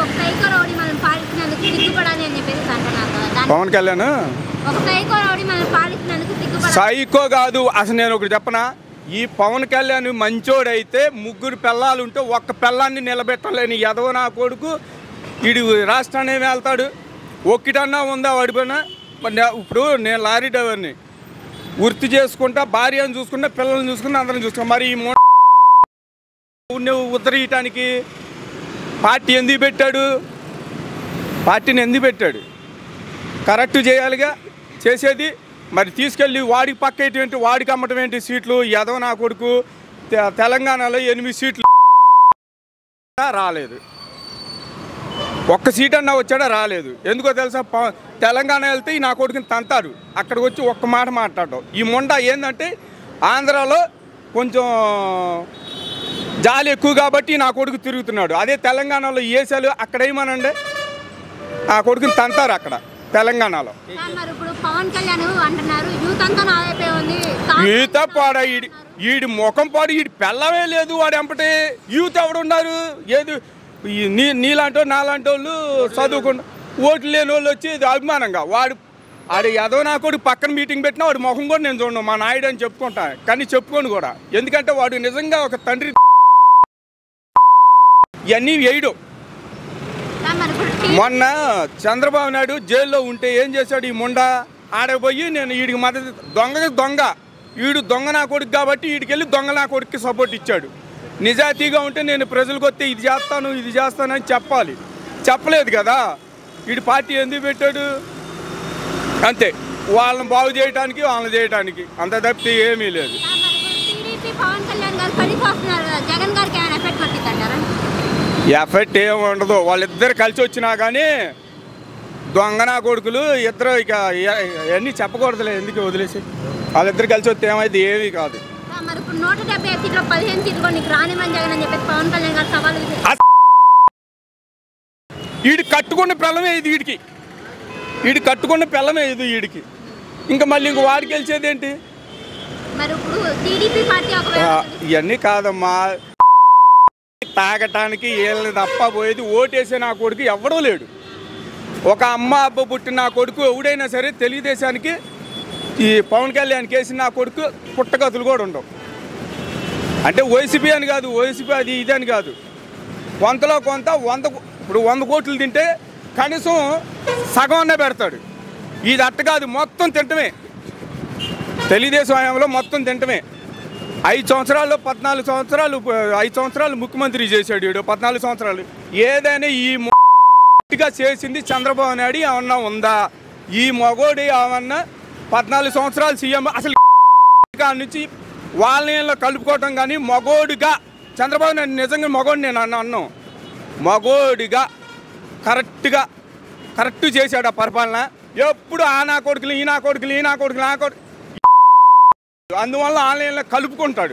ఒక psycho rowdy మనం పాలించినందుకు సిగ్గుపడాలి అని చెప్పేసి అంటున్నారు. పవన్ కళ్యాణ్ ఒక సైకో రౌడీ మనం పాలించినందుకు సిగ్గుపడాలి. సైకో కాదు. అసలు నేను ఒకటి చెప్పనా, ఈ పవన్ కళ్యాణ్ మంచోడైతే ముగ్గురు పిల్లలు ఉంటే ఒక్క పిల్లాన్ని నిలబెట్టలేని ఎదవ నా కొడుకు వీడు రాష్ట్రాన్ని ఏమి వెళ్తాడు? ఒక్కటన్నా ఉందా వాడిపోయినా? ఇప్పుడు నేను లారీ డ్రైవర్ని, వృత్తి చేసుకుంటా, భార్యను చూసుకుంటా, పిల్లల్ని చూసుకుంటా, అందరిని చూసుకుంటా. మరి ఈ ఉత్తరీయటానికి పార్టీ ఎందుకు పెట్టాడు? పార్టీని ఎందుకు పెట్టాడు? కరెక్ట్ చేయాలిగా చేసేది. మరి తీసుకెళ్ళి వాడికి పక్కేటువంటి వాడికి అమ్మటం ఏంటి సీట్లు? యాదవ్ నా కొడుకు తెలంగాణలో 8 సీట్లు రాలేదు, ఒక్క సీట్ అన్నా వచ్చాడా? రాలేదు. ఎందుకో తెలుసా? తెలంగాణ వెళ్తే ఈ నా కొడుకుని తంతారు, అక్కడికి వచ్చి ఒక్క మాట మాట్లాడటం. ఈ మొండా ఏంటంటే ఆంధ్రాలో కొంచెం జాలి ఎక్కువ కాబట్టి నా కొడుకు తిరుగుతున్నాడు. అదే తెలంగాణలో ఏసాలు అక్కడ ఏమనండి ఆ కొడుకుని తంతారు అక్కడ తెలంగాణలో. యూత్ పాడా ఈడి ముఖం పాడు, ఈడి పెళ్ళమే లేదు వాడు ఎంపటి. యూత్ ఎవడున్నారు? ఏది నీలాంటి నాలాంటి వాళ్ళు చదువుకుండా ఓట్లు లేని వాళ్ళు వచ్చి అభిమానంగా వాడు ఆడు ఏదో నా కొడుకు పక్కన మీటింగ్ పెట్టినా వాడు ముఖం కూడా నేను చూడను, మా నాయుడు అని చెప్పుకుంటా. కానీ చెప్పుకోను కూడా, ఎందుకంటే వాడు నిజంగా ఒక తండ్రి. ఇవన్నీ వేయడు. మొన్న చంద్రబాబు నాయుడు జైల్లో ఉంటే ఏం చేశాడు? ఈ ముండా ఆడపోయి నేను వీడికి మద్దతు, దొంగ వీడు దొంగ నా కొడుకు కాబట్టి వీడికి వెళ్ళి దొంగ నా కొడుకుకి సపోర్ట్ ఇచ్చాడు. నిజాయితీగా ఉంటే నేను ప్రజలకు వస్తే ఇది చేస్తానని చెప్పాలి. చెప్పలేదు కదా. వీడి పార్టీ ఎందుకు పెట్టాడు? అంతే, వాళ్ళని బాగు చేయడానికి వాళ్ళని చేయడానికి, అంత తప్పితే ఏమీ లేదు. ఎఫెక్ట్ ఏమి ఉండదు. వాళ్ళిద్దరు కలిసి వచ్చినా కానీ దొంగ నా కొడుకులు ఇద్దరు ఇక అవన్నీ చెప్పకూడదులే, ఎందుకు వదిలేసి. వాళ్ళిద్దరు కలిసి వస్తే ఏమైతే ఏమీ కాదు. వీడి కట్టుకున్న పిల్లమే ఇది, వీడి కట్టుకున్న పిల్లమే ఇది వీడికి. ఇంకా మళ్ళీ ఇంక వాడికి గెలిచేది ఏంటి? ఇవన్నీ కాదమ్మా, తాగటానికి వీళ్ళని తప్ప పోయేది. ఓటేసే నా కొడుకు ఎవడూ లేడు. ఒక అమ్మ అబ్బ పుట్టిన నా కొడుకు ఎవడైనా సరే తెలుగుదేశానికి ఈ పవన్ కళ్యాణ్ కేసిన నా కొడుకు పుట్టగతులు కూడా ఉండవు. అంటే వైసీపీ అని కాదు, వైసీపీ అది ఇది అని కాదు, కొంతలో కొంత ఇప్పుడు 100 కోట్లు తింటే కనీసం సగం అనే పెడతాడు. ఇది అట్ట కాదు, మొత్తం తింటమే. తెలుగుదేశం హయాంలో మొత్తం తింటమే. 5 సంవత్సరాలు 14 సంవత్సరాలు 5 సంవత్సరాలు ముఖ్యమంత్రి చేశాడు వీడు. 14 సంవత్సరాలు ఏదైనా ఈ మొగా చేసింది చంద్రబాబు నాయుడు ఏమన్నా ఉందా? ఈ మగోడు ఏమన్నా 14 సంవత్సరాలు సీఎం అసలు నుంచి వాళ్ళని కలుపుకోవటం కానీ మగోడుగా చంద్రబాబు నాయుడు నిజంగా మగోడు నేను అన్నాను. మగోడిగా కరెక్ట్ చేశాడు ఆ పరిపాలన. ఎప్పుడు ఆ నా కొడుకులు ఈ నా కొడుకులు అందువల్ల ఆన్లైన్లో కలుపుకుంటాడు.